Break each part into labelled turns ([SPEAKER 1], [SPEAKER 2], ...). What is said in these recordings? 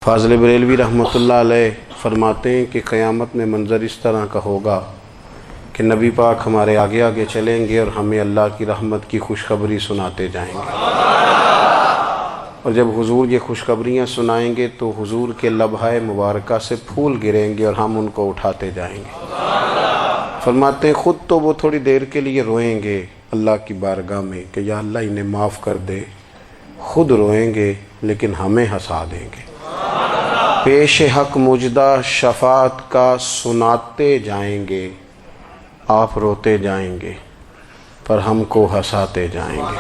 [SPEAKER 1] فاضل بریلوی رحمۃ اللہ علیہ فرماتے ہیں کہ قیامت میں منظر اس طرح کا ہوگا کہ نبی پاک ہمارے آگے آگے چلیں گے اور ہمیں اللہ کی رحمت کی خوشخبری سناتے جائیں گے، اور جب حضور یہ خوشخبریاں سنائیں گے تو حضور کے لبھہ مبارکہ سے پھول گریں گے اور ہم ان کو اٹھاتے جائیں گے۔ فرماتے ہیں خود تو وہ تھوڑی دیر کے لیے روئیں گے اللہ کی بارگاہ میں کہ یا اللہ انہیں معاف کر دے، خود روئیں گے لیکن ہمیں ہنسا دیں گے۔ پیش حق مجدہ شفاعت کا سناتے جائیں گے، آپ روتے جائیں گے پر ہم کو ہنساتے جائیں گے۔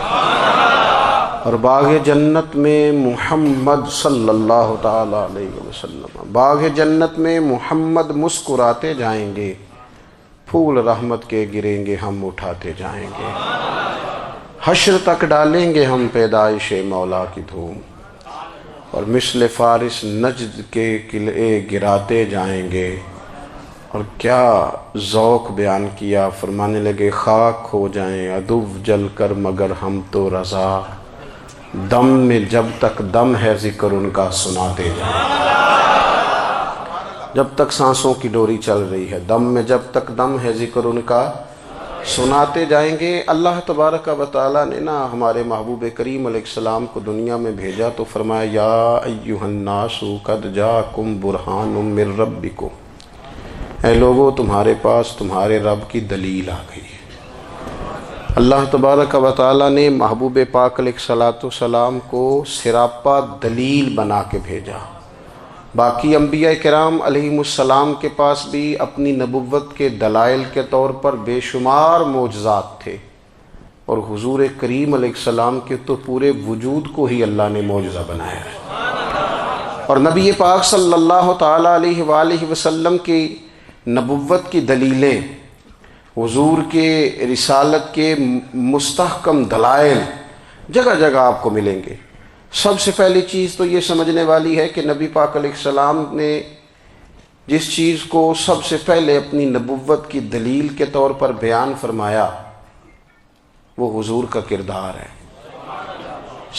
[SPEAKER 1] اور باغ جنت میں محمد صلی اللہ تعالی علیہ وسلم، باغ جنت میں محمد مسکراتے جائیں گے، پھول رحمت کے گریں گے ہم اٹھاتے جائیں گے۔ حشر تک ڈالیں گے ہم پیدائش مولا کی دھوم، اور مثل فارس نجد کے قلعے گراتے جائیں گے۔ اور کیا ذوق بیان کیا، فرمانے لگے خاک ہو جائیں عدو جل کر مگر ہم تو رضا، دم میں جب تک دم ہے ذکر ان کا سناتے جائیں گے۔ جب تک سانسوں کی ڈوری چل رہی ہے، دم میں جب تک دم ہے ذکر ان کا سناتے جائیں گے۔ اللہ تبارک و تعالیٰ نے ہمارے محبوب کریم علیہ السلام کو دنیا میں بھیجا تو فرمایا یا ایھا الناس قد جاءکم برہان من ربکم، اے لوگو تمہارے پاس تمہارے رب کی دلیل آ گئی ہے۔ اللہ تبارک و تعالیٰ نے محبوب پاک علیہ السلام کو سراپا دلیل بنا کے بھیجا۔ باقی انبیاء کرام علیہم السلام کے پاس بھی اپنی نبوت کے دلائل کے طور پر بے شمار معجزات تھے، اور حضور کریم علیہ السلام کے تو پورے وجود کو ہی اللہ نے معجزہ بنایا ہے۔ اور نبی پاک صلی اللہ تعالیٰ علیہ وآلہ وسلم کی نبوت کی دلیلیں، حضور کے رسالت کے مستحکم دلائل جگہ جگہ آپ کو ملیں گے۔ سب سے پہلی چیز تو یہ سمجھنے والی ہے کہ نبی پاک علیہ السلام نے جس چیز کو سب سے پہلے اپنی نبوت کی دلیل کے طور پر بیان فرمایا وہ حضور کا کردار ہے،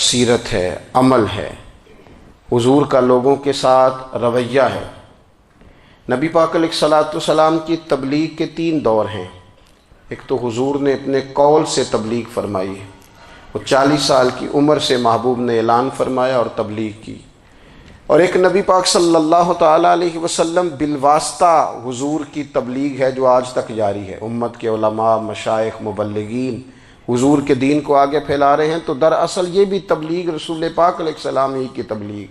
[SPEAKER 1] سیرت ہے، عمل ہے، حضور کا لوگوں کے ساتھ رویہ ہے۔ نبی پاک علیہ السلام کی تبلیغ کے 3 دور ہیں۔ ایک تو حضور نے اپنے قول سے تبلیغ فرمائی ہے، وہ 40 سال کی عمر سے محبوب نے اعلان فرمایا اور تبلیغ کی۔ اور ایک نبی پاک صلی اللہ تعالیٰ علیہ وسلم بالواسطہ حضور کی تبلیغ ہے جو آج تک جاری ہے۔ امت کے علماء، مشائخ، مبلغین حضور کے دین کو آگے پھیلا رہے ہیں، تو دراصل یہ بھی تبلیغ رسول پاک علیہ السلام ہی کی تبلیغ۔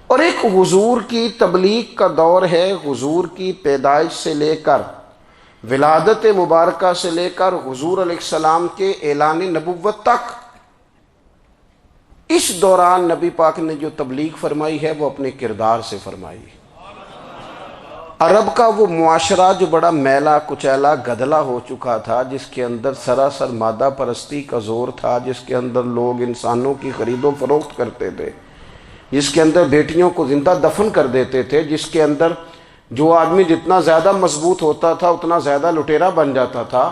[SPEAKER 1] اور ایک حضور کی تبلیغ کا دور ہے، حضور کی پیدائش سے لے کر ولادت مبارکہ سے لے کر حضور علیہ السلام کے اعلان نبوت تک۔ اس دوران نبی پاک نے جو تبلیغ فرمائی ہے وہ اپنے کردار سے فرمائی ہے۔ عرب کا وہ معاشرہ جو بڑا میلا کچیلا گدلا ہو چکا تھا، جس کے اندر سراسر مادہ پرستی کا زور تھا، جس کے اندر لوگ انسانوں کی خرید و فروخت کرتے تھے، جس کے اندر بیٹیوں کو زندہ دفن کر دیتے تھے، جس کے اندر جو آدمی جتنا زیادہ مضبوط ہوتا تھا اتنا زیادہ لٹیرا بن جاتا تھا،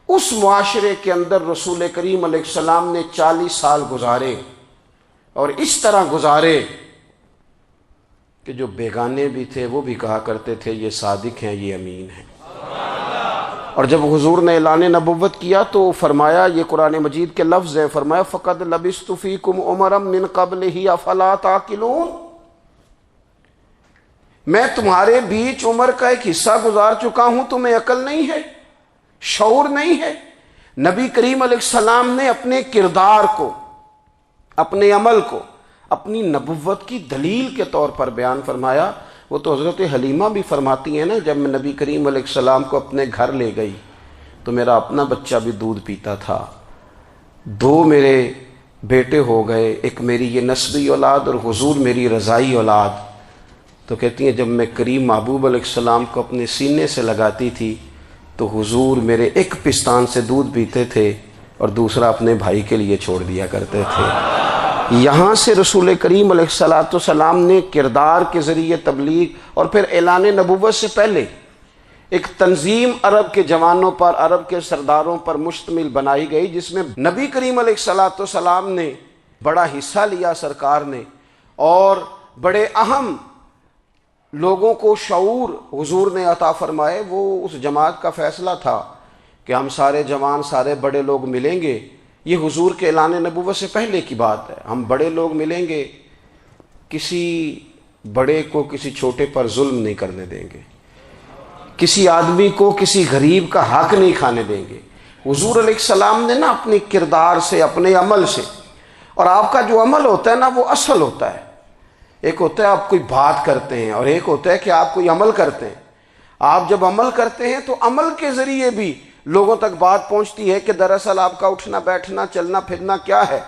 [SPEAKER 1] اس معاشرے کے اندر رسول کریم علیہ السلام نے 40 سال گزارے، اور اس طرح گزارے کہ جو بیگانے بھی تھے وہ بھی کہا کرتے تھے یہ صادق ہیں، یہ امین ہیں۔ اور جب حضور نے اعلان نبوت کیا تو فرمایا، یہ قرآن مجید کے لفظ ہیں، فرمایا فَقَدْ لَبِثْتُ فِيكُمْ عُمَرًا مِّن قَبْلِهِ أَفَلَا تَعْقِلُونَ، میں تمہارے بیچ عمر کا ایک حصہ گزار چکا ہوں، تمہیں عقل نہیں ہے، شعور نہیں ہے۔ نبی کریم علیہ السلام نے اپنے کردار کو، اپنے عمل کو اپنی نبوت کی دلیل کے طور پر بیان فرمایا۔ وہ تو حضرت حلیمہ بھی فرماتی ہیں نا، جب میں نبی کریم علیہ السلام کو اپنے گھر لے گئی تو میرا اپنا بچہ بھی دودھ پیتا تھا، 2 میرے بیٹے ہو گئے، ایک میری یہ نسبی اولاد اور حضور میری رضائی اولاد۔ تو کہتی ہیں جب میں کریم محبوب علیہ السلام کو اپنے سینے سے لگاتی تھی تو حضور میرے ایک پستان سے دودھ پیتے تھے اور دوسرا اپنے بھائی کے لیے چھوڑ دیا کرتے تھے۔ یہاں سے رسول کریم علیہ السلام نے کردار کے ذریعے تبلیغ، اور پھر اعلان نبوت سے پہلے ایک تنظیم عرب کے جوانوں پر، عرب کے سرداروں پر مشتمل بنائی گئی، جس میں نبی کریم علیہ السلام نے بڑا حصہ لیا سرکار نے، اور بڑے اہم لوگوں کو شعور حضور نے عطا فرمائے، وہ اس جماعت کا فیصلہ تھا کہ ہم سارے جوان، سارے بڑے لوگ ملیں گے۔ یہ حضور کے اعلان نبوت سے پہلے کی بات ہے۔ ہم بڑے لوگ ملیں گے، کسی بڑے کو کسی چھوٹے پر ظلم نہیں کرنے دیں گے، کسی آدمی کو کسی غریب کا حق نہیں کھانے دیں گے۔ حضور علیہ السلام نے نا اپنے کردار سے، اپنے عمل سے، اور آپ کا جو عمل ہوتا ہے نا وہ اصل ہوتا ہے۔ ایک ہوتا ہے آپ کوئی بات کرتے ہیں اور ایک ہوتا ہے کہ آپ کوئی عمل کرتے ہیں۔ آپ جب عمل کرتے ہیں تو عمل کے ذریعے بھی لوگوں تک بات پہنچتی ہے کہ دراصل آپ کا اٹھنا بیٹھنا چلنا پھرنا کیا ہے۔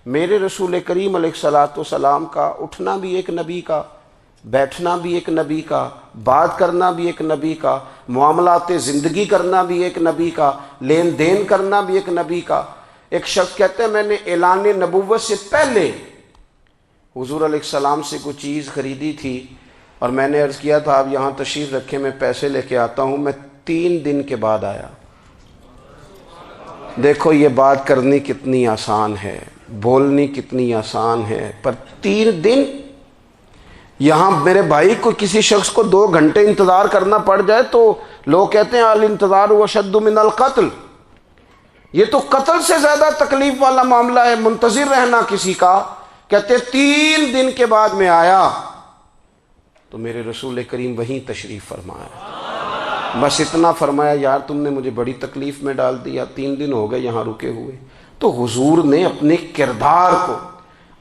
[SPEAKER 1] میرے رسول کریم علیہ الصلاۃ والسلام کا اٹھنا بھی ایک نبی کا، بیٹھنا بھی ایک نبی کا، بات کرنا بھی ایک نبی کا، معاملات زندگی کرنا بھی ایک نبی کا، لین دین کرنا بھی ایک نبی کا۔ ایک شخص کہتے ہیں میں نے اعلان نبوت سے پہلے حضور علیہ السلام سے کوئی چیز خریدی تھی اور میں نے عرض کیا تھا آپ یہاں تشریف رکھیں، میں پیسے لے کے آتا ہوں۔ میں 3 دن کے بعد آیا۔ دیکھو یہ بات کرنی کتنی آسان ہے، بولنی کتنی آسان ہے، پر 3 دن یہاں میرے بھائی کو کسی شخص کو 2 گھنٹے انتظار کرنا پڑ جائے تو لوگ کہتے ہیں الانتظار اشد من القتل، یہ تو قتل سے زیادہ تکلیف والا معاملہ ہے منتظر رہنا کسی کا۔ کہتے 3 دن کے بعد میں آیا تو میرے رسول کریم وہیں تشریف فرمایا۔ بس اتنا فرمایا یار تم نے مجھے بڑی تکلیف میں ڈال دیا، 3 دن ہو گئے یہاں رکے ہوئے۔ تو حضور نے اپنے کردار کو،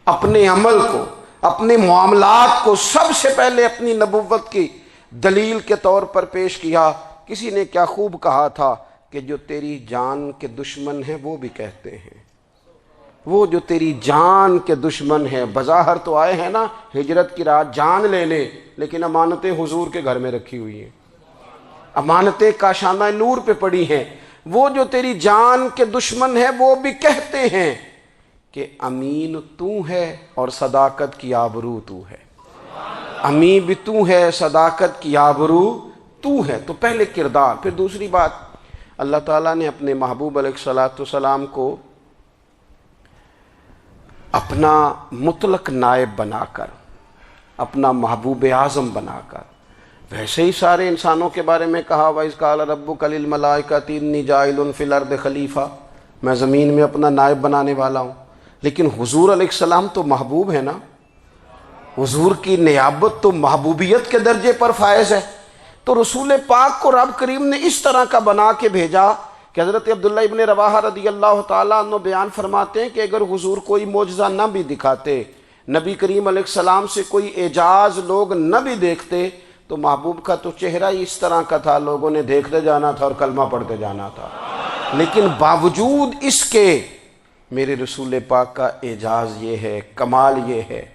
[SPEAKER 1] اپنے عمل کو، اپنے معاملات کو سب سے پہلے اپنی نبوت کی دلیل کے طور پر پیش کیا۔ کسی نے کیا خوب کہا تھا کہ جو تیری جان کے دشمن ہیں وہ بھی کہتے ہیں، وہ جو تیری جان کے دشمن ہیں، بظاہر تو آئے ہیں نا ہجرت کی رات جان لے لے، لیکن امانتیں حضور کے گھر میں رکھی ہوئی ہیں، امانتیں کاشانہ نور پہ پڑی ہیں۔ وہ جو تیری جان کے دشمن ہیں وہ بھی کہتے ہیں کہ امین تو ہے اور صداقت کی آبرو تو ہے، امین بھی تو ہے، صداقت کی آبرو تو ہے۔ تو پہلے کردار، پھر دوسری بات، اللہ تعالیٰ نے اپنے محبوب علیہ الصلاۃ والسلام کو اپنا مطلق نائب بنا کر، اپنا محبوب اعظم بنا کر، ویسے ہی سارے انسانوں کے بارے میں کہا وَإِذْ قَالَ رَبُّكَ لِلْمَلَائِكَةِ إِنِّي جَاعِلٌ فِي الْأَرْضِ خلیفہ، میں زمین میں اپنا نائب بنانے والا ہوں۔ لیکن حضور علیہ السلام تو محبوب ہے نا، حضور کی نیابت تو محبوبیت کے درجے پر فائز ہے۔ تو رسول پاک کو رب کریم نے اس طرح کا بنا کے بھیجا کہ حضرت عبداللہ ابن رواحہ رضی اللہ تعالیٰ عنہ بیان فرماتے ہیں کہ اگر حضور کوئی معجزہ نہ بھی دکھاتے، نبی کریم علیہ السلام سے کوئی اعجاز لوگ نہ بھی دیکھتے، تو محبوب کا تو چہرہ ہی اس طرح کا تھا، لوگوں نے دیکھتے جانا تھا اور کلمہ پڑھتے جانا تھا۔ لیکن باوجود اس کے میرے رسول پاک کا اعجاز یہ ہے، کمال یہ ہے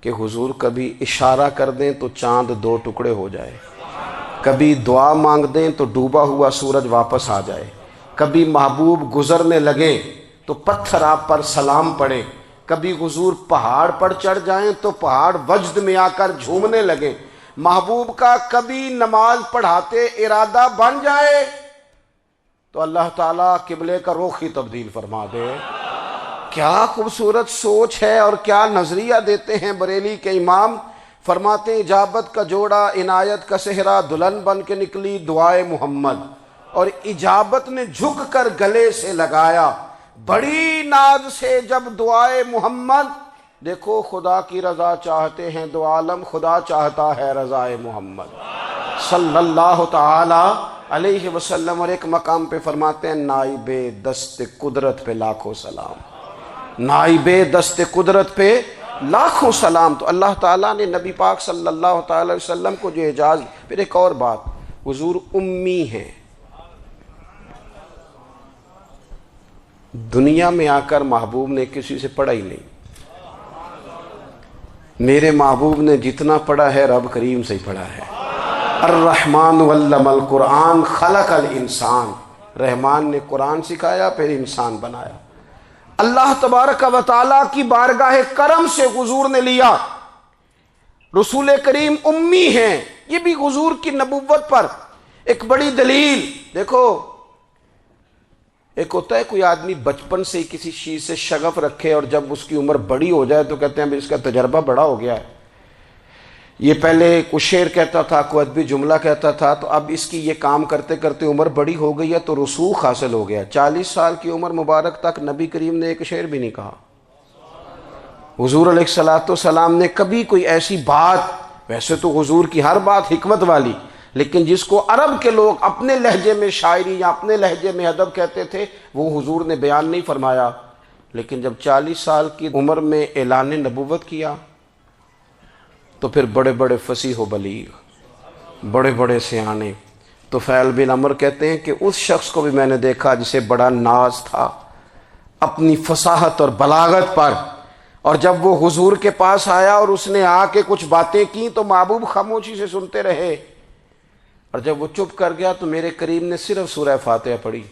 [SPEAKER 1] کہ حضور کبھی اشارہ کر دیں تو چاند 2 ٹکڑے ہو جائے، کبھی دعا مانگ دیں تو ڈوبا ہوا سورج واپس آ جائے، کبھی محبوب گزرنے لگے تو پتھر آپ پر سلام پڑے، کبھی حضور پہاڑ پر چڑھ جائیں تو پہاڑ وجد میں آ کر جھومنے لگے، محبوب کا کبھی نماز پڑھاتے ارادہ بن جائے تو اللہ تعالیٰ قبلے کا رخ ہی تبدیل فرما دے۔ کیا خوبصورت سوچ ہے اور کیا نظریہ دیتے ہیں بریلی کے امام۔ فرماتے ہیں اجابت کا جوڑا عنایت کا صحرا، دلہن بن کے نکلی دعائے محمد، اور اجابت نے جھک کر گلے سے لگایا بڑی ناز سے جب دعائے محمد۔ دیکھو خدا کی رضا چاہتے ہیں دو عالم، خدا چاہتا ہے رضائے محمد صلی اللہ تعالی علیہ وسلم۔ اور ایک مقام پہ فرماتے ہیں نائب دست قدرت پہ لاکھوں سلام، نائب دست قدرت پہ لاکھوں سلام۔ تو اللہ تعالیٰ نے نبی پاک صلی اللہ تعالی علیہ وسلم کو جو اعجاز۔ پھر ایک اور بات، حضور امی ہیں، دنیا میں آ کر محبوب نے کسی سے پڑھا ہی نہیں۔ میرے محبوب نے جتنا پڑھا ہے رب کریم سے ہی پڑھا ہے۔ الرحمن علم القرآن خلق الانسان، رحمان نے قرآن سکھایا پھر انسان بنایا۔ اللہ تبارک و تعالیٰ کی بارگاہ کرم سے حضور نے لیا۔ رسول کریم امی ہیں، یہ بھی حضور کی نبوت پر ایک بڑی دلیل۔ دیکھو ایک ہوتا ہے کوئی آدمی بچپن سے کسی چیز سے شغف رکھے اور جب اس کی عمر بڑی ہو جائے تو کہتے ہیں اس کا تجربہ بڑا ہو گیا ہے، یہ پہلے کچھ شعر کہتا تھا، کوئی ادبی جملہ کہتا تھا، تو اب اس کی یہ کام کرتے کرتے عمر بڑی ہو گئی ہے تو رسوخ حاصل ہو گیا۔ 40 سال کی عمر مبارک تک نبی کریم نے ایک شعر بھی نہیں کہا۔ حضور علیہ السلام نے کبھی کوئی ایسی بات، ویسے تو حضور کی ہر بات حکمت والی، لیکن جس کو عرب کے لوگ اپنے لہجے میں شاعری یا اپنے لہجے میں ادب کہتے تھے، وہ حضور نے بیان نہیں فرمایا۔ لیکن جب 40 سال کی عمر میں اعلان نبوت کیا تو پھر بڑے بڑے فصیح و بلیغ، بڑے بڑے سیانے طفیل بن عمرو کہتے ہیں کہ اس شخص کو بھی میں نے دیکھا جسے بڑا ناز تھا اپنی فصاحت اور بلاغت پر، اور جب وہ حضور کے پاس آیا اور اس نے آ کے کچھ باتیں کی تو محبوب خاموشی سے سنتے رہے، اور جب وہ چپ کر گیا تو میرے کریم نے صرف سورہ فاتحہ پڑھی۔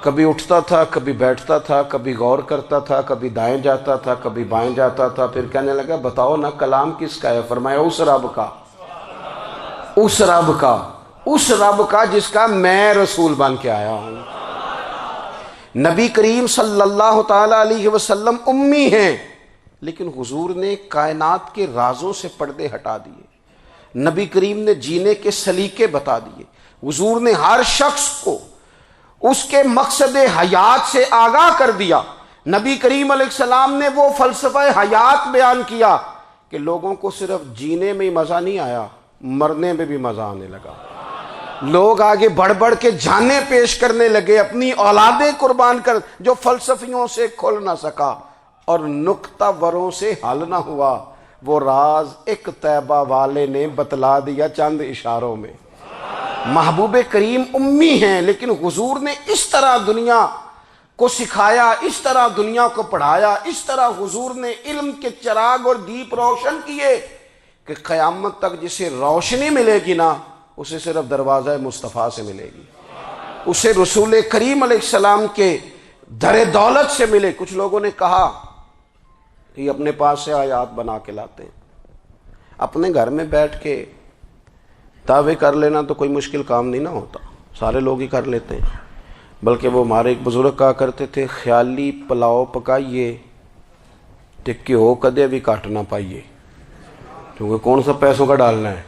[SPEAKER 1] کبھی اٹھتا تھا، کبھی بیٹھتا تھا، کبھی غور کرتا تھا، کبھی دائیں جاتا تھا، کبھی بائیں جاتا تھا، پھر کہنے لگا بتاؤ نا کلام کس کا ہے؟ فرمایا اس رب کا، اس رب کا، اس رب کا جس کا میں رسول بن کے آیا ہوں۔ نبی کریم صلی اللہ تعالی علیہ وسلم امی ہیں، لیکن حضور نے کائنات کے رازوں سے پردے ہٹا دیے، نبی کریم نے جینے کے سلیقے بتا دیے، حضور نے ہر شخص کو اس کے مقصد حیات سے آگاہ کر دیا۔ نبی کریم علیہ السلام نے وہ فلسفہ حیات بیان کیا کہ لوگوں کو صرف جینے میں ہی مزہ نہیں آیا، مرنے میں بھی مزہ آنے لگا۔ لوگ آگے بڑھ بڑھ کے جانیں پیش کرنے لگے، اپنی اولادیں قربان کر، جو فلسفیوں سے کھل نہ سکا اور نکتہ وروں سے حل نہ ہوا، وہ راز ایک طیبہ والے نے بتلا دیا چند اشاروں میں۔ محبوب کریم امی ہیں، لیکن حضور نے اس طرح دنیا کو سکھایا، اس طرح دنیا کو پڑھایا، اس طرح حضور نے علم کے چراغ اور دیپ روشن کیے کہ قیامت تک جسے روشنی ملے گی نا، اسے صرف دروازہ مصطفیٰ سے ملے گی، اسے رسول کریم علیہ السلام کے در دولت سے ملے۔ کچھ لوگوں نے کہا یہ اپنے پاس سے آیات بنا کے لاتے ہیں، اپنے گھر میں بیٹھ کے دعوے کر لینا تو کوئی مشکل کام نہیں نہ ہوتا، سارے لوگ ہی کر لیتے ہیں۔ بلکہ وہ ہمارے ایک بزرگ کہا کرتے تھے، خیالی پلاؤ پکائیے تے گھیو کدے بھی کٹ نہ پائیے، کیونکہ کون سا پیسوں کا ڈالنا ہے،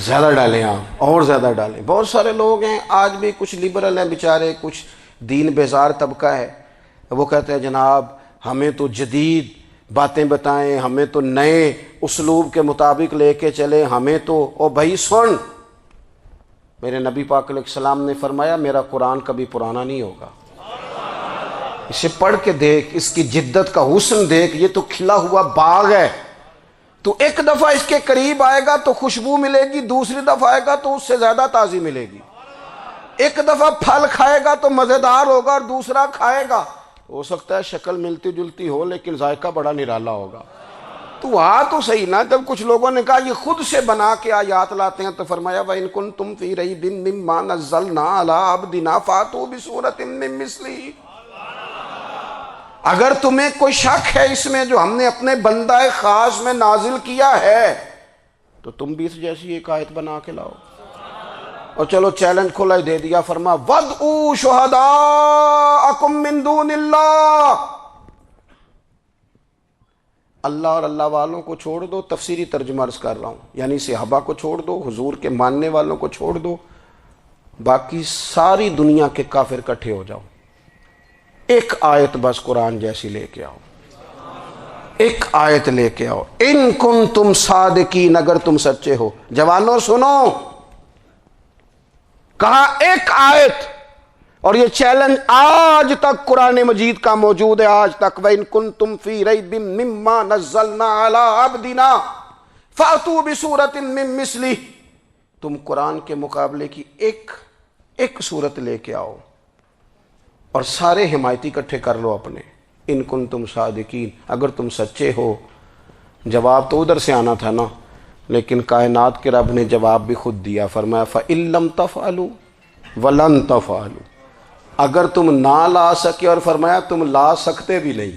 [SPEAKER 1] زیادہ ڈالیں آپ، اور زیادہ ڈالیں۔ بہت سارے لوگ ہیں آج بھی، کچھ لبرل ہیں بیچارے، کچھ دین بیزار طبقہ ہے، وہ کہتے ہیں جناب ہمیں تو جدید باتیں بتائیں، ہمیں تو نئے اسلوب کے مطابق لے کے چلے، ہمیں تو او بھائی سن، میرے نبی پاک علیہ السلام نے فرمایا میرا قرآن کبھی پرانا نہیں ہوگا، اسے پڑھ کے دیکھ، اس کی جدت کا حسن دیکھ، یہ تو کھلا ہوا باغ ہے، تو ایک دفعہ اس کے قریب آئے گا تو خوشبو ملے گی، دوسری دفعہ آئے گا تو اس سے زیادہ تازی ملے گی، ایک دفعہ پھل کھائے گا تو مزیدار ہوگا اور دوسرا کھائے گا ہو سکتا ہے شکل ملتی جلتی ہو لیکن ذائقہ بڑا نرالا ہوگا۔ تو تو صحیح نا، جب کچھ لوگوں نے کہا یہ خود سے بنا کے آیات لاتے ہیں تو فرمایا وَإِن كُنتُمْ فِي رَيْبٍ مِّمَّا نَزَّلْنَا عَلَىٰ عَبْدِنَا فَأْتُوا بِسُورَةٍ مِّن مِّثْلِهِ، اگر تمہیں کوئی شک ہے اس میں جو ہم نے اپنے بندہ خاص میں نازل کیا ہے تو تم بھی اس جیسی ایک آیت بنا کے لاؤ۔ اور چلو چیلنج کھلا ہی دے دیا، فرما وَادْعُوا شُهَدَاءَكُم مِّن دُونِ اللَّهِ، اللہ اور اللہ والوں کو چھوڑ دو، تفسیری ترجمہ عرض کر رہا ہوں، یعنی صحابہ کو چھوڑ دو، حضور کے ماننے والوں کو چھوڑ دو، باقی ساری دنیا کے کافر اکٹھے ہو جاؤ، ایک آیت بس قرآن جیسی لے کے آؤ، ایک آیت لے کے آؤ، ان کنتم صادقین، اگر تم سچے ہو۔ جوانوں سنو، کہا ایک آیت، اور یہ چیلنج آج تک قرآن مجید کا موجود ہے، آج تک وَإِن كُنتُمْ فِي رَيْبٍ مِّمَّا نَزَّلْنَا عَلَىٰ عَبْدِنَا فَأْتُوا بِسُورَةٍ مِّن مِّثْلِهِ، تم قرآن کے مقابلے کی ایک صورت لے کے آؤ اور سارے حمایتی اکٹھے کر لو اپنے، ان کنتم صادقین، اگر تم سچے ہو۔ جواب تو ادھر سے آنا تھا نا، لیکن کائنات کے رب نے جواب بھی خود دیا، فرمایا فَإِن لَّمْ تَفْعَلُوا وَلَن تَفْعَلُوا، اگر تم نہ لا سکے، اور فرمایا تم لا سکتے بھی نہیں،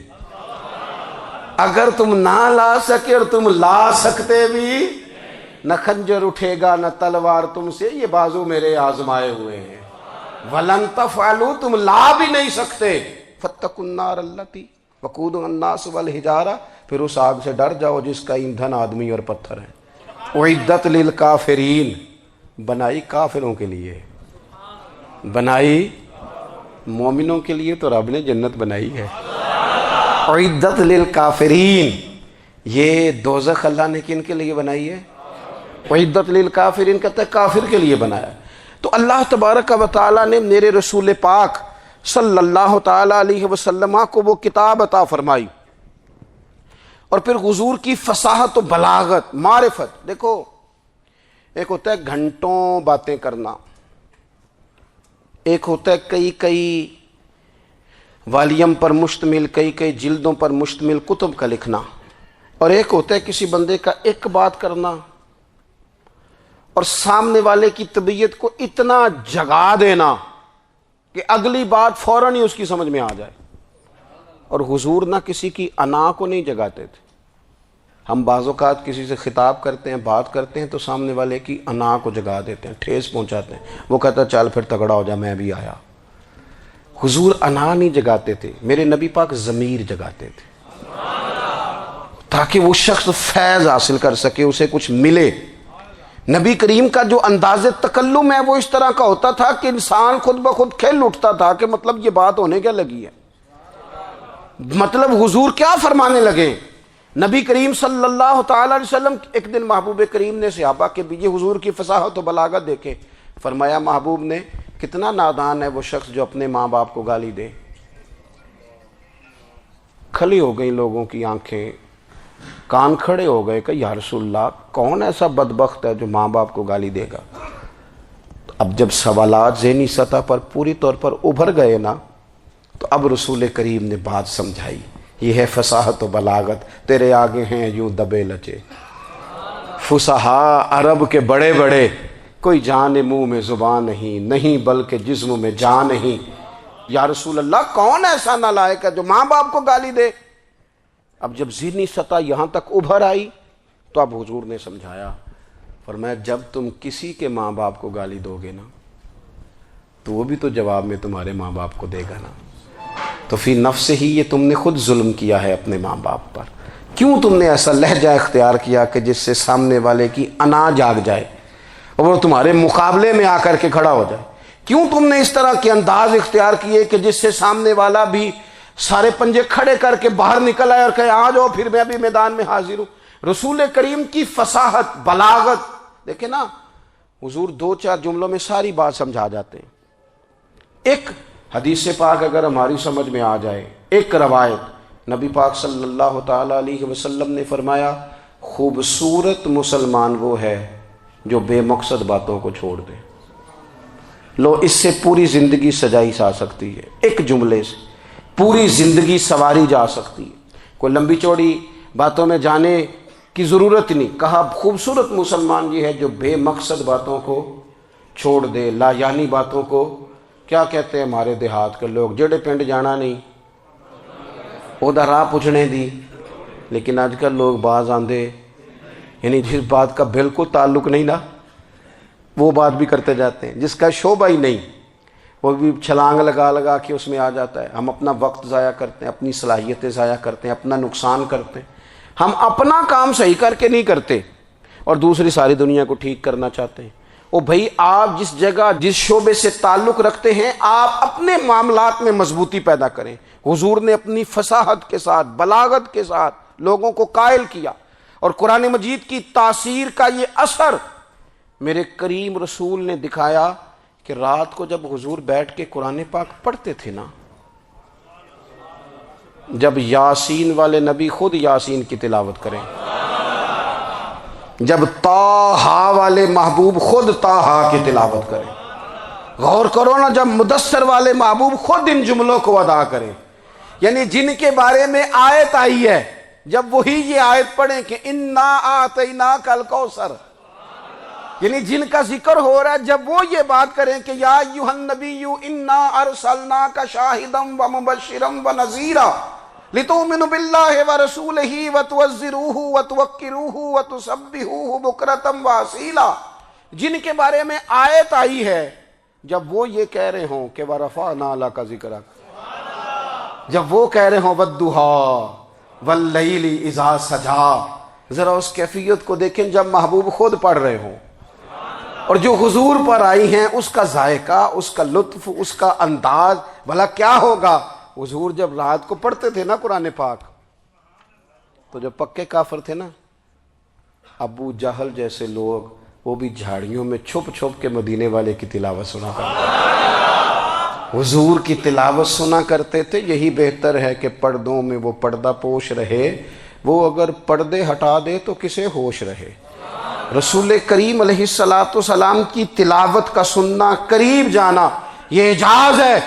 [SPEAKER 1] اگر تم نہ لا سکے اور تم لا سکتے بھی، نہ خنجر اٹھے گا نہ تلوار تم سے، یہ بازو میرے آزمائے ہوئے ہیں، وَلَن تَفْعَلُوا، تم لا بھی نہیں سکتے، فَاتَّقُوا النَّارَ الَّتِي وَقُودُهَا النَّاسُ وَالْحِجَارَةُ، پھر اس آگ سے ڈر جاؤ جس کا ایندھن آدمی اور پتھر ہے۔ اعدت للکافرین، بنائی کافروں کے لیے، بنائی مومنوں کے لیے تو رب نے جنت بنائی ہے۔ اعدت للکافرین، یہ دوزخ اللہ نے کن کے لیے بنائی ہے؟ اعدت للکافرین کہتا ہے کافر کے لیے بنایا۔ تو اللہ تبارک و تعالیٰ نے میرے رسول پاک صلی اللہ تعالیٰ علیہ وسلم کو وہ کتاب عطا فرمائی، اور پھر حضور کی فصاحت و بلاغت، معرفت۔ دیکھو ایک ہوتا ہے گھنٹوں باتیں کرنا، ایک ہوتا ہے کئی کئی والیم پر مشتمل، کئی کئی جلدوں پر مشتمل کتب کا لکھنا، اور ایک ہوتا ہے کسی بندے کا ایک بات کرنا اور سامنے والے کی طبیعت کو اتنا جگا دینا کہ اگلی بات فوراً ہی اس کی سمجھ میں آ جائے۔ اور حضور نہ کسی کی انا کو نہیں جگاتے تھے۔ ہم بعض اوقات کسی سے خطاب کرتے ہیں، بات کرتے ہیں تو سامنے والے کی انا کو جگا دیتے ہیں، ٹھیس پہنچاتے ہیں، وہ کہتا ہے چل پھر تگڑا ہو جا میں بھی آیا۔ حضور انا نہیں جگاتے تھے، میرے نبی پاک ضمیر جگاتے تھے تاکہ وہ شخص فیض حاصل کر سکے، اسے کچھ ملے۔ نبی کریم کا جو انداز تکلم ہے وہ اس طرح کا ہوتا تھا کہ انسان خود بخود کھل اٹھتا تھا کہ مطلب یہ بات ہونے کیا لگی ہے، مطلب حضور کیا فرمانے لگے۔ نبی کریم صلی اللہ تعالی علیہ وسلم، ایک دن محبوب کریم نے صحابہ کے بیچ حضور کی فصاحت و بلاغت دیکھے، فرمایا محبوب نے کتنا نادان ہے وہ شخص جو اپنے ماں باپ کو گالی دے۔ کھلی ہو گئی لوگوں کی آنکھیں، کان کھڑے ہو گئے کہ یا رسول اللہ کون ایسا بدبخت ہے جو ماں باپ کو گالی دے گا۔ اب جب سوالات ذہنی سطح پر پوری طور پر ابھر گئے نا، تو اب رسول کریم نے بات سمجھائی۔ یہ ہے فصاحت و بلاغت، تیرے آگے ہیں یوں دبے لچے فصحاء عرب کے بڑے بڑے، کوئی جان منہ میں زبان نہیں بلکہ جسم میں جان نہیں۔ یا رسول اللہ کون ایسا نالائق ہے جو ماں باپ کو گالی دے؟ اب جب ذہنی سطح یہاں تک ابھر آئی تو اب حضور نے سمجھایا، فرمایا جب تم کسی کے ماں باپ کو گالی دو گے نا تو وہ بھی تو جواب میں تمہارے ماں باپ کو دے گا نا، تو فی نفس ہی یہ تم نے خود ظلم کیا ہے اپنے ماں باپ پر۔ کیوں تم نے ایسا لہجہ اختیار کیا کہ جس سے سامنے والے کی انا جاگ جائے اور وہ تمہارے مقابلے میں آ کر کے کھڑا ہو جائے؟ کیوں تم نے اس طرح کے انداز اختیار کیے کہ جس سے سامنے والا بھی سارے پنجے کھڑے کر کے باہر نکل آئے اور کہے آ جاؤ پھر میں بھی میدان میں حاضر ہوں؟ رسول کریم کی فصاحت بلاغت دیکھیں نا، حضور دو چار جملوں میں ساری بات سمجھا جاتے ہیں۔ ایک حدیث پاک اگر ہماری سمجھ میں آ جائے، ایک روایت نبی پاک صلی اللہ تعالی علیہ وسلم نے فرمایا خوبصورت مسلمان وہ ہے جو بے مقصد باتوں کو چھوڑ دے۔ لو اس سے پوری زندگی سجائی جا سکتی ہے، ایک جملے سے پوری زندگی سواری جا سکتی ہے۔ کوئی لمبی چوڑی باتوں میں جانے کی ضرورت نہیں، کہا خوبصورت مسلمان یہ ہے جو بے مقصد باتوں کو چھوڑ دے، لا یعنی باتوں کو، کیا کہتے ہیں ہمارے دیہات کے لوگ، جڑے پنڈ جانا نہیں ادھر راہ پوچھنے دی۔ لیکن آج کل لوگ باز آندے، یعنی جس بات کا بالکل تعلق نہیں نا وہ بات بھی کرتے جاتے ہیں، جس کا شعبہ ہی نہیں وہ بھی چھلانگ لگا لگا کے اس میں آ جاتا ہے۔ ہم اپنا وقت ضائع کرتے ہیں، اپنی صلاحیتیں ضائع کرتے ہیں، اپنا نقصان کرتے ہیں۔ ہم اپنا کام صحیح کر کے نہیں کرتے اور دوسری ساری دنیا کو ٹھیک کرنا چاہتے ہیں۔ او بھائی آپ جس جگہ جس شعبے سے تعلق رکھتے ہیں آپ اپنے معاملات میں مضبوطی پیدا کریں۔ حضور نے اپنی فصاحت کے ساتھ بلاغت کے ساتھ لوگوں کو قائل کیا، اور قرآن مجید کی تاثیر کا یہ اثر میرے کریم رسول نے دکھایا کہ رات کو جب حضور بیٹھ کے قرآن پاک پڑھتے تھے نا، جب یاسین والے نبی خود یاسین کی تلاوت کریں، جب طٰہٰ والے محبوب خود طٰہٰ کی تلاوت کریں، غور کرو نا جب مدثر والے محبوب خود ان جملوں کو ادا کریں، یعنی جن کے بارے میں آیت آئی ہے جب وہی یہ آیت پڑھیں کہ اِنَّا أَعْطَيْنَاكَ الْكَوْثَرَ، یعنی جن کا ذکر ہو رہا ہے جب وہ یہ بات کریں کہ یا ایھا النبی انا ارسلناک شاہدا ومبشرا ونذیرا لتؤمنوا باللہ ورسولہ وتعزروہ وتوقروہ وتسبحوہ بکرۃ واصیلا، جن کے بارے میں آیت آئی ہے جب وہ یہ کہہ رہے ہوں کہ ورفعنا لک ذکرک، جب وہ کہہ رہے ہوں والضحیٰ واللیل اذا سجا، ذرا اس کیفیت کو دیکھیں جب محبوب خود پڑھ رہے ہوں، اور جو حضور پر آئی ہیں اس کا ذائقہ، اس کا لطف، اس کا انداز بھلا کیا ہوگا۔ حضور جب رات کو پڑھتے تھے نا قرآن پاک، تو جو پکے کافر تھے نا، ابو جہل جیسے لوگ، وہ بھی جھاڑیوں میں چھپ چھپ کے مدینے والے کی تلاوت سنا کرتے تھے، حضور کی تلاوت سنا کرتے تھے۔ یہی بہتر ہے کہ پردوں میں وہ پردہ پوش رہے، وہ اگر پردے ہٹا دے تو کسے ہوش رہے۔ رسول کریم علیہ السلام کی تلاوت کا سننا، قریب جانا، یہ اعجاز ہے۔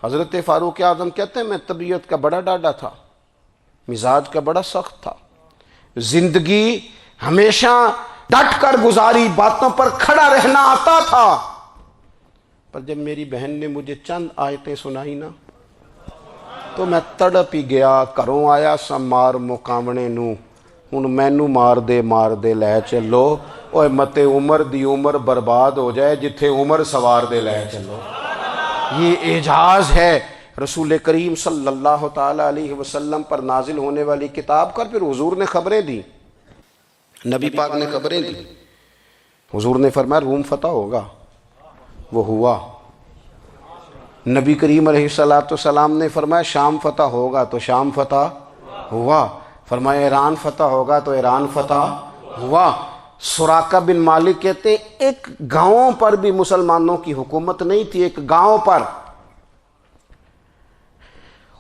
[SPEAKER 1] حضرت فاروق اعظم کہتے ہیں میں طبیعت کا بڑا ڈاڈا تھا، مزاج کا بڑا سخت تھا، زندگی ہمیشہ ڈٹ کر گزاری، باتوں پر کھڑا رہنا آتا تھا، پر جب میری بہن نے مجھے چند آیتیں سنائی نا تو میں تڑپ ہی گیا۔ کروں آیا سا مار مقامنے نو، ہن مینو مار دے لے چلو، اوے متے عمر دی عمر برباد ہو جائے، جتھے عمر سوار دے لے چلو۔ یہ اعجاز ہے رسول کریم صلی اللہ تعالی علیہ وسلم پر نازل ہونے والی کتاب کا۔ پھر حضور نے خبریں دی، نبی پاک نے خبریں دی۔ حضور نے فرمایا روم فتح ہوگا، وہ ہوا۔ نبی کریم علیہ السلام نے فرمایا شام فتح ہوگا، تو شام فتح ہوا۔ فرمایا ایران فتح ہوگا، تو ایران فتح ہوا۔ سراقہ بن مالک کہتے ہیں ایک گاؤں پر بھی مسلمانوں کی حکومت نہیں تھی، ایک گاؤں پر۔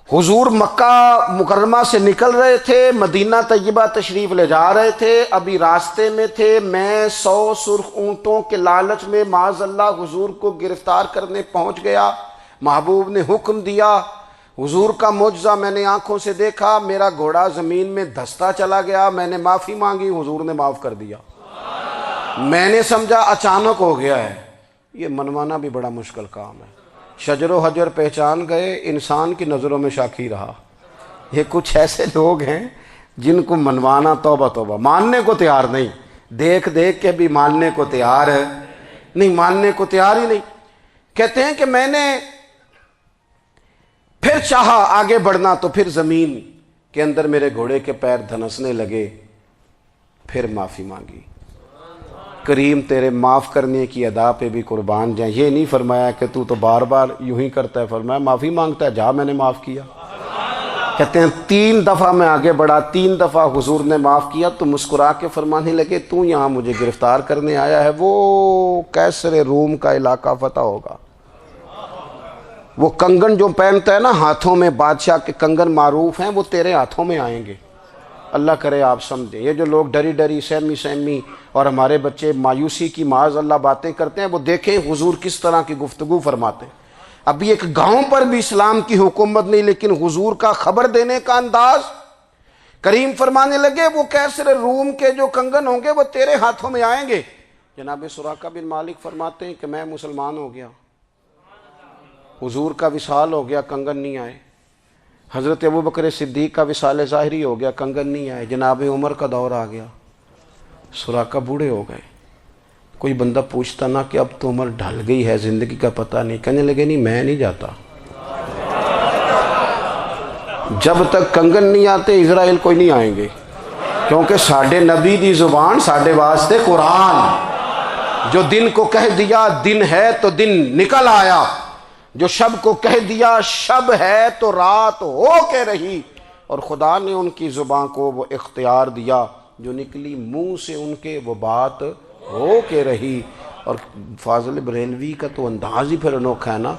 [SPEAKER 1] حضور مکہ مکرمہ سے نکل رہے تھے، مدینہ طیبہ تشریف لے جا رہے تھے، ابھی راستے میں تھے، میں 100 سرخ اونٹوں کے لالچ میں معاذ اللہ حضور کو گرفتار کرنے پہنچ گیا۔ محبوب نے حکم دیا، حضور کا معجزہ میں نے آنکھوں سے دیکھا، میرا گھوڑا زمین میں دھستا چلا گیا، میں نے معافی مانگی، حضور نے معاف کر دیا۔ میں نے سمجھا اچانک ہو گیا ہے۔ یہ منوانا بھی بڑا مشکل کام ہے۔ شجر و حجر پہچان گئے، انسان کی نظروں میں شاکی رہا۔ یہ کچھ ایسے لوگ ہیں جن کو منوانا توبہ توبہ، ماننے کو تیار نہیں، دیکھ دیکھ کے بھی ماننے کو تیار ہے نہیں، ماننے کو تیار ہی نہیں۔ کہتے ہیں کہ میں نے پھر چاہا آگے بڑھنا، تو پھر زمین کے اندر میرے گھوڑے کے پیر دھنسنے لگے، پھر معافی مانگی۔ کریم تیرے معاف کرنے کی ادا پہ بھی قربان جائیں۔ یہ نہیں فرمایا کہ تو بار بار یوں ہی کرتا ہے، فرمایا معافی مانگتا ہے، جا میں نے معاف کیا۔ کہتے ہیں 3 دفعہ میں آگے بڑھا، 3 دفعہ حضور نے معاف کیا، تو مسکرا کے فرمانے لگے تو یہاں مجھے گرفتار کرنے آیا ہے، وہ کیسر روم کا علاقہ فتح ہوگا۔ وہ کنگن جو پہنتا ہے نا ہاتھوں میں، بادشاہ کے کنگن معروف ہیں، وہ تیرے ہاتھوں میں آئیں گے۔ اللہ کرے آپ سمجھیں۔ یہ جو لوگ ڈری ڈری سہمی اور ہمارے بچے مایوسی کی معاذ اللہ باتیں کرتے ہیں، وہ دیکھیں حضور کس طرح کی گفتگو فرماتے ہیں۔ ابھی ایک گاؤں پر بھی اسلام کی حکومت نہیں، لیکن حضور کا خبر دینے کا انداز۔ کریم فرمانے لگے وہ کیسر روم کے جو کنگن ہوں گے وہ تیرے ہاتھوں میں آئیں گے۔ جناب سراقہ بن مالک فرماتے ہیں کہ میں مسلمان ہو گیا، حضور کا وصال ہو گیا، کنگن نہیں آئے۔ حضرت ابوبکر صدیق کا وصال ظاہری ہو گیا، کنگن نہیں آئے۔ جناب عمر کا دور آ گیا، سراقہ بوڑھے ہو گئے۔ کوئی بندہ پوچھتا نا کہ اب تو عمر ڈھل گئی ہے، زندگی کا پتہ نہیں، کہنے لگے نہیں میں نہیں جاتا، جب تک کنگن نہیں آتے اسرائیل کوئی نہیں آئیں گے، کیونکہ ساڈے نبی دی زبان ساڈے واسطے قرآن۔ جو دن کو کہہ دیا دن ہے تو دن نکل آیا، جو شب کو کہہ دیا شب ہے تو رات ہو کے رہی، اور خدا نے ان کی زبان کو وہ اختیار دیا، جو نکلی منہ سے ان کے وہ بات ہو کے رہی۔ اور فاضل بریلوی کا تو انداز ہی پھر انوکھا ہے نا،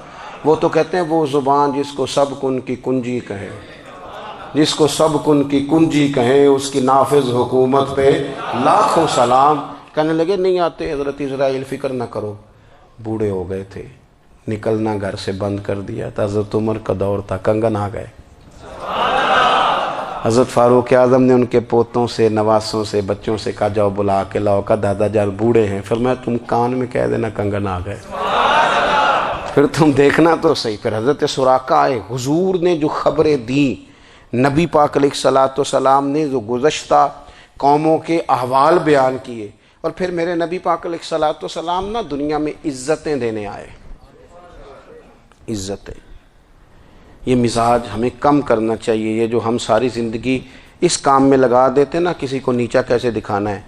[SPEAKER 1] وہ تو کہتے ہیں وہ زبان جس کو سب کن کی کنجی کہے، جس کو سب کن کی کنجی کہیں، اس کی نافذ حکومت پہ لاکھوں سلام۔ کہنے لگے نہیں آتے حضرت اسرائیل، فکر نہ کرو، بوڑھے ہو گئے تھے، نکلنا گھر سے بند کر دیا تھا، حضرت عمر کا دور تھا، کنگن آ گئے۔ حضرت فاروق اعظم نے ان کے پوتوں سے، نواسوں سے، بچوں سے کہا جاؤ بلا کے لاؤ، کہا دادا جان بوڑھے ہیں، فرمایا تم کان میں کہہ دینا کنگن آ گئے، پھر تم دیکھنا تو صحیح۔ پھر حضرت سراقہ آئے، حضور نے جو خبریں دیں، نبی پاک علیہ السلام نے جو گزشتہ قوموں کے احوال بیان کیے، اور پھر میرے نبی پاک علیہ السلام نا دنیا میں عزتیں دینے آئے، عزتیں۔ یہ مزاج ہمیں کم کرنا چاہیے، یہ جو ہم ساری زندگی اس کام میں لگا دیتے نا، کسی کو نیچا کیسے دکھانا ہے،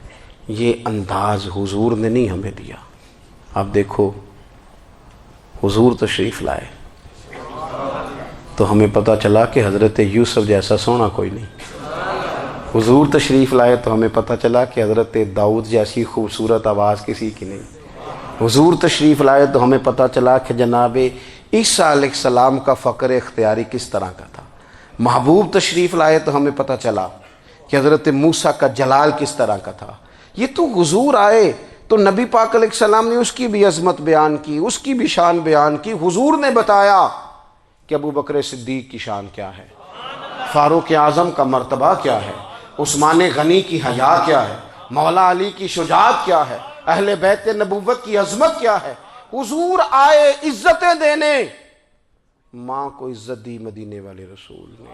[SPEAKER 1] یہ انداز حضور نے نہیں ہمیں دیا۔ اب دیکھو حضور تشریف لائے تو ہمیں پتہ چلا کہ حضرت یوسف جیسا سونا کوئی نہیں، حضور تشریف لائے تو ہمیں پتہ چلا کہ حضرت داؤد جیسی خوبصورت آواز کسی کی نہیں، حضور تشریف لائے تو ہمیں پتہ چلا کہ جناب عیسیٰ علیہ السلام کا فقر اختیاری کس طرح کا تھا، محبوب تشریف لائے تو ہمیں پتہ چلا کہ حضرت موسیٰ کا جلال کس طرح کا تھا۔ یہ تو حضور آئے تو نبی پاک علیہ السلام نے اس کی بھی عظمت بیان کی، اس کی بھی شان بیان کی، حضور نے بتایا کہ ابو بکر صدیق کی شان کیا ہے، فاروق اعظم کا مرتبہ کیا ہے، عثمان غنی کی حیا کیا ہے، مولا علی کی شجاعت کیا ہے، اہل بیت نبوت کی عظمت کیا ہے۔ حضور آئے عزتیں دینے، ماں کو عزت دی مدینے والے رسول نے،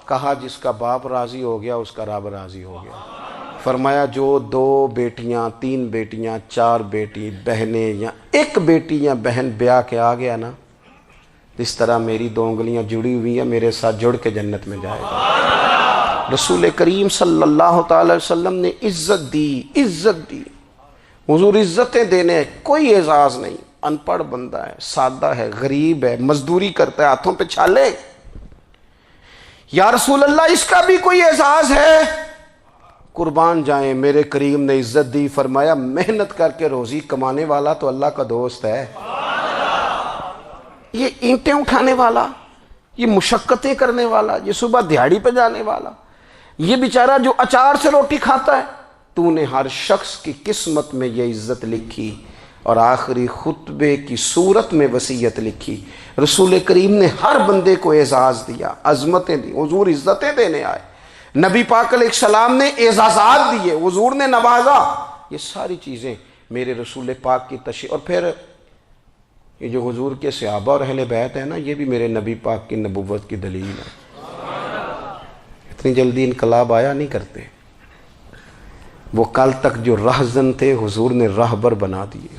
[SPEAKER 1] کہا جس کا باپ راضی ہو گیا اس کا رب راضی ہو گیا، فرمایا جو 2 بیٹیاں 3 بیٹیاں 4 بیٹی بہنیں یا 1 بیٹی یا بہن بیاہ کے آ گیا نا، اس طرح میری 2 انگلیاں جڑی ہوئی ہیں، میرے ساتھ جڑ کے جنت میں جائے گا۔ رسول کریم صلی اللہ تعالی وسلم نے عزت دی، حضور عزتیں دینے، کوئی اعزاز نہیں، ان پڑھ بندہ ہے، سادہ ہے، غریب ہے، مزدوری کرتا ہے، ہاتھوں پہ چھالے، یا رسول اللہ اس کا بھی کوئی اعزاز ہے؟ قربان جائیں، میرے کریم نے عزت دی، فرمایا محنت کر کے روزی کمانے والا تو اللہ کا دوست ہے، یہ اینٹیں اٹھانے والا، یہ مشقتیں کرنے والا، یہ صبح دیہڑی پہ جانے والا، یہ بیچارہ جو اچار سے روٹی کھاتا ہے، تو نے ہر شخص کی قسمت میں یہ عزت لکھی اور آخری خطبے کی صورت میں وصیت لکھی۔ رسول کریم نے ہر بندے کو اعزاز دیا، عظمتیں دی، حضور عزتیں دینے آئے، نبی پاک علیہ السلام نے اعزازات دیے، حضور نے نوازا، یہ ساری چیزیں میرے رسول پاک کی تشریف۔ اور پھر یہ جو حضور کے صحابہ اور اہل بیت ہیں نا، یہ بھی میرے نبی پاک کی نبوت کی دلیل ہے۔ اتنی جلدی انقلاب آیا نہیں کرتے، وہ کل تک جو رہزن تھے حضور نے راہبر بنا دیے،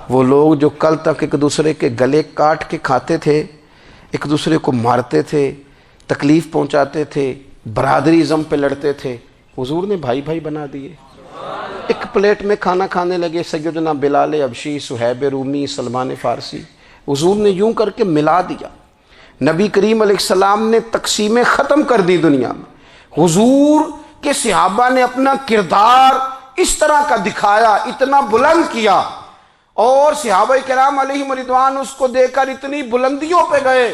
[SPEAKER 1] وہ لوگ جو کل تک ایک دوسرے کے گلے کاٹ کے کھاتے تھے، ایک دوسرے کو مارتے تھے، تکلیف پہنچاتے تھے، برادری ازم پہ لڑتے تھے، حضور نے بھائی بھائی بنا دیے۔ ایک پلیٹ میں کھانا کھانے لگے، سیدنا بلال حبشی، صہیب رومی، سلمان فارسی، حضور نے یوں کر کے ملا دیا۔ نبی کریم علیہ السلام نے تقسیمیں ختم کر دی دنیا میں، حضور کے صحابہ نے اپنا کردار اس طرح کا دکھایا، اتنا بلند کیا، اور صحابہ کرام علیہم رضوان اس کو دے کر اتنی بلندیوں پہ گئے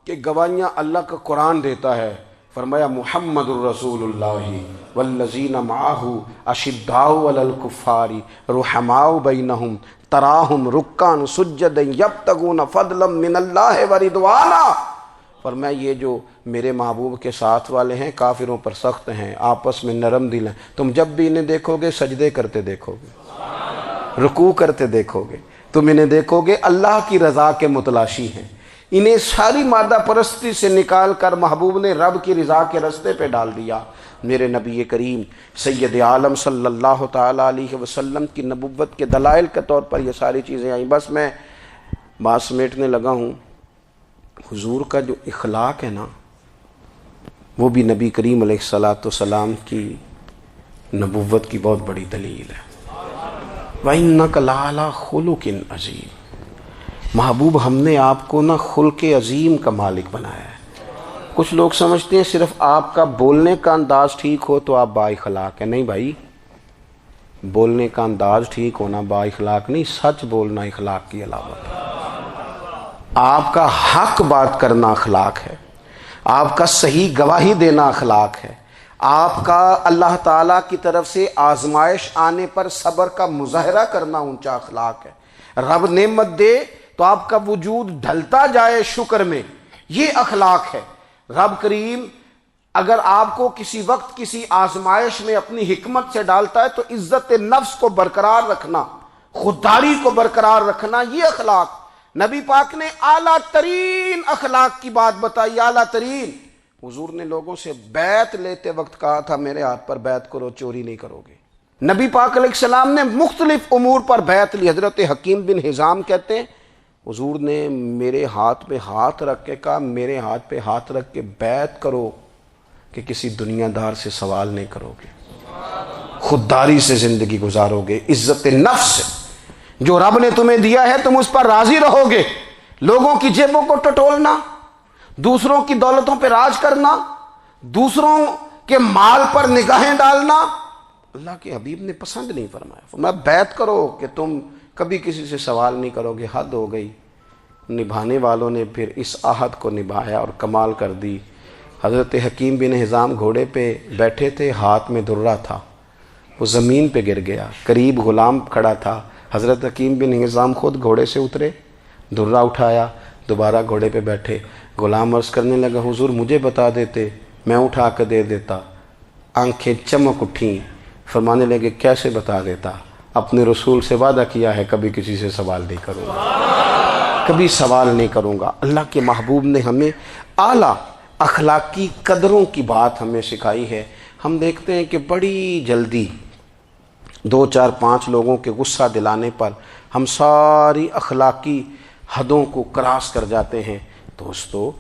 [SPEAKER 1] کہ گواہیاں اللہ کا قرآن دیتا ہے۔ فرمایا محمد الرسول اللہ والذین معہ اشداء علی الکفار رحماء بینہم تراہم رکعا سجدا یبتغون فضلا من اللہ ورضوانا۔ فرمایا یہ جو میرے محبوب کے ساتھ والے ہیں کافروں پر سخت ہیں، آپس میں نرم دل ہیں، تم جب بھی انہیں دیکھو گے سجدے کرتے دیکھو گے، رکوع کرتے دیکھو گے، تم انہیں دیکھو گے اللہ کی رضا کے متلاشی ہیں۔ انہیں ساری مادہ پرستی سے نکال کر محبوب نے رب کی رضا کے رستے پہ ڈال دیا۔ میرے نبی کریم سید عالم صلی اللہ تعالیٰ علیہ وسلم کی نبوت کے دلائل کے طور پر یہ ساری چیزیں آئیں۔ بس میں بات سمیٹنے لگا ہوں۔ حضور کا جو اخلاق ہے نا، وہ بھی نبی کریم علیہ الصلاۃ والسلام کی نبوت کی بہت بڑی دلیل ہے۔ وَإِنَّكَ لَعَلَىٰ خُلُقٍ عَظِيمٍ۔ محبوب ہم نے آپ کو نا خلق عظیم کا مالک بنایا ہے۔ کچھ لوگ سمجھتے ہیں صرف آپ کا بولنے کا انداز ٹھیک ہو تو آپ با اخلاق ہیں۔ نہیں بھائی، بولنے کا انداز ٹھیک ہونا با اخلاق نہیں، سچ بولنا اخلاق کی علامت ہے۔ آپ کا حق بات کرنا اخلاق ہے، آپ کا صحیح گواہی دینا اخلاق ہے، آپ کا اللہ تعالیٰ کی طرف سے آزمائش آنے پر صبر کا مظاہرہ کرنا اونچا اخلاق ہے۔ رب نعمت دے تو آپ کا وجود ڈھلتا جائے شکر میں، یہ اخلاق ہے۔ رب کریم اگر آپ کو کسی وقت کسی آزمائش میں اپنی حکمت سے ڈالتا ہے تو عزت نفس کو برقرار رکھنا، خودداری کو برقرار رکھنا، یہ اخلاق۔ نبی پاک نے اعلیٰ ترین اخلاق کی بات بتائی، اعلیٰ ترین۔ حضور نے لوگوں سے بیعت لیتے وقت کہا تھا میرے ہاتھ پر بیعت کرو، چوری نہیں کرو گے۔ نبی پاک علیہ السلام نے مختلف امور پر بیعت لی۔ حضرت حکیم بن حزام کہتے ہیں حضور نے میرے ہاتھ پہ ہاتھ رکھ کے کہا میرے ہاتھ پہ ہاتھ رکھ کے بیعت کرو کہ کسی دنیا دار سے سوال نہیں کرو گے، خودداری سے زندگی گزارو گے، عزت نفس جو رب نے تمہیں دیا ہے تم اس پر راضی رہو گے، لوگوں کی جیبوں کو ٹٹولنا، دوسروں کی دولتوں پہ راج کرنا، دوسروں کے مال پر نگاہیں ڈالنا اللہ کے حبیب نے پسند نہیں فرمایا۔ فرمایا بیعت کرو کہ تم کبھی کسی سے سوال نہیں کرو گے۔ حد ہو گئی، نبھانے والوں نے پھر اس عہد کو نبھایا اور کمال کر دی۔ حضرت حکیم بن حزام گھوڑے پہ بیٹھے تھے، ہاتھ میں درہ تھا، وہ زمین پہ گر گیا، قریب غلام کھڑا تھا، حضرت حکیم بن حزام خود گھوڑے سے اترے، درہ اٹھایا، دوبارہ گھوڑے پہ بیٹھے۔ غلام عرض کرنے لگا حضور مجھے بتا دیتے میں اٹھا کے دے دیتا۔ آنکھیں چمک اٹھیں، فرمانے لگے کیسے بتا دیتا، اپنے رسول سے وعدہ کیا ہے کبھی کسی سے سوال نہیں کروں گا، کبھی سوال نہیں کروں گا۔ اللہ کے محبوب نے ہمیں اعلیٰ اخلاقی قدروں کی بات ہمیں سکھائی ہے۔ ہم دیکھتے ہیں کہ بڑی جلدی 2 4 5 لوگوں کے غصہ دلانے پر ہم ساری اخلاقی حدوں کو کراس کر جاتے ہیں۔ دوستو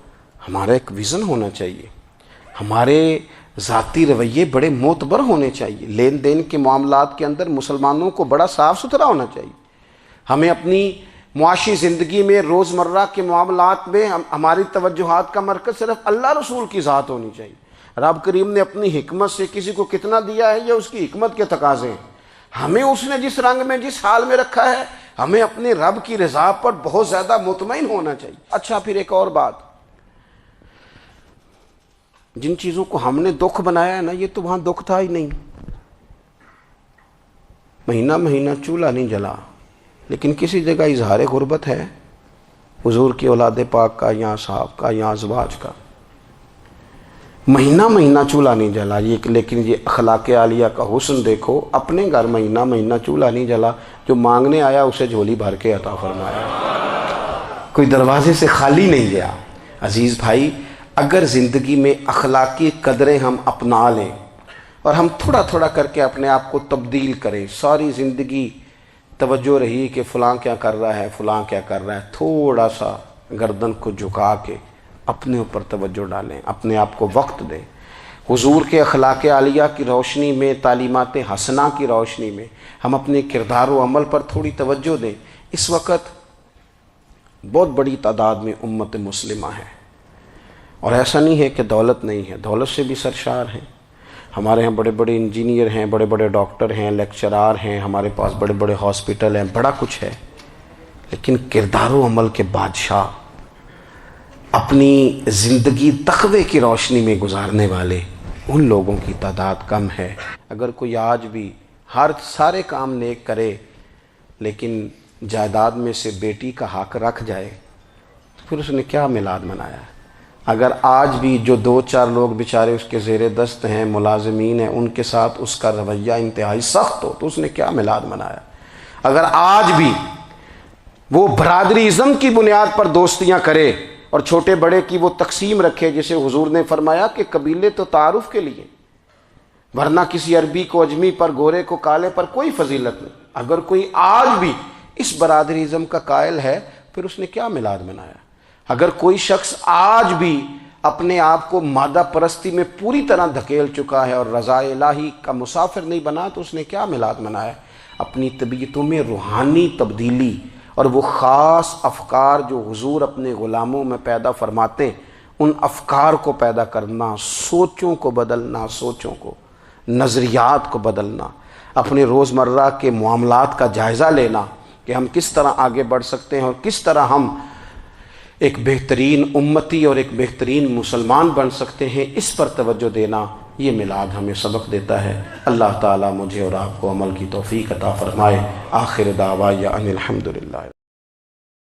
[SPEAKER 1] ہمارا ایک ویژن ہونا چاہیے، ہمارے ذاتی رویے بڑے معتبر ہونے چاہیے، لین دین کے معاملات کے اندر مسلمانوں کو بڑا صاف ستھرا ہونا چاہیے۔ ہمیں اپنی معاشی زندگی میں روزمرہ کے معاملات میں ہماری توجہات کا مرکز صرف اللہ رسول کی ذات ہونی چاہیے۔ رب کریم نے اپنی حکمت سے کسی کو کتنا دیا ہے یہ اس کی حکمت کے تقاضے ہیں، ہمیں اس نے جس رنگ میں جس حال میں رکھا ہے ہمیں اپنے رب کی رضا پر بہت زیادہ مطمئن ہونا چاہیے۔ اچھا پھر ایک اور بات، جن چیزوں کو ہم نے دکھ بنایا ہے نا یہ تو وہاں دکھ تھا ہی نہیں، مہینہ مہینہ چولہا نہیں جلا، لیکن کسی جگہ اظہار غربت ہے حضور کی اولاد پاک کا یا صحاب کا یا ازواج کا، مہینہ مہینہ چولہا نہیں جلا۔ لیکن یہ اخلاق عالیہ کا حسن دیکھو، اپنے گھر مہینہ مہینہ چولہا نہیں جلا، جو مانگنے آیا اسے جھولی بھر کے عطا فرمایا، کوئی دروازے سے خالی نہیں گیا۔ عزیز بھائی اگر زندگی میں اخلاقی قدریں ہم اپنا لیں اور ہم تھوڑا تھوڑا کر کے اپنے آپ کو تبدیل کریں، ساری زندگی توجہ رہی کہ فلاں کیا کر رہا ہے فلاں کیا کر رہا ہے، تھوڑا سا گردن کو جھکا کے اپنے اوپر توجہ ڈالیں، اپنے آپ کو وقت دیں، حضور کے اخلاق عالیہ کی روشنی میں، تعلیمات حسنہ کی روشنی میں ہم اپنے کردار و عمل پر تھوڑی توجہ دیں۔ اس وقت بہت بڑی تعداد میں امت مسلمہ ہے، اور ایسا نہیں ہے کہ دولت نہیں ہے، دولت سے بھی سرشار ہیں، ہمارے ہاں بڑے بڑے انجینئر ہیں، بڑے بڑے ڈاکٹر ہیں، لیکچرار ہیں، ہمارے پاس بڑے بڑے ہاسپٹل ہیں، بڑا کچھ ہے، لیکن کردار و عمل کے بادشاہ، اپنی زندگی تقوی کی روشنی میں گزارنے والے ان لوگوں کی تعداد کم ہے۔ اگر کوئی آج بھی سارے کام نیک کرے لیکن جائیداد میں سے بیٹی کا حق رکھ جائے تو پھر اس نے کیا میلاد منایا ہے؟ اگر آج بھی جو 2 4 لوگ بیچارے اس کے زیر دست ہیں، ملازمین ہیں، ان کے ساتھ اس کا رویہ انتہائی سخت ہو تو اس نے کیا میلاد منایا؟ اگر آج بھی وہ برادری ازم کی بنیاد پر دوستیاں کرے اور چھوٹے بڑے کی وہ تقسیم رکھے، جسے حضور نے فرمایا کہ قبیلے تو تعارف کے لیے، ورنہ کسی عربی کو اجمی پر، گورے کو کالے پر کوئی فضیلت نہیں۔ اگر کوئی آج بھی اس برادری ازم کا قائل ہے پھر اس نے کیا میلاد منایا؟ اگر کوئی شخص آج بھی اپنے آپ کو مادہ پرستی میں پوری طرح دھکیل چکا ہے اور رضا الہی کا مسافر نہیں بنا تو اس نے کیا میلاد منایا؟ اپنی طبیعتوں میں روحانی تبدیلی اور وہ خاص افکار جو حضور اپنے غلاموں میں پیدا فرماتے ہیں، ان افکار کو پیدا کرنا، سوچوں کو بدلنا، سوچوں کو، نظریات کو بدلنا، اپنے روزمرہ کے معاملات کا جائزہ لینا کہ ہم کس طرح آگے بڑھ سکتے ہیں اور کس طرح ہم ایک بہترین امتی اور ایک بہترین مسلمان بن سکتے ہیں، اس پر توجہ دینا، یہ میلاد ہمیں سبق دیتا ہے۔ اللہ تعالیٰ مجھے اور آپ کو عمل کی توفیق عطا فرمائے۔ آخر دعوایا ان الحمدللہ۔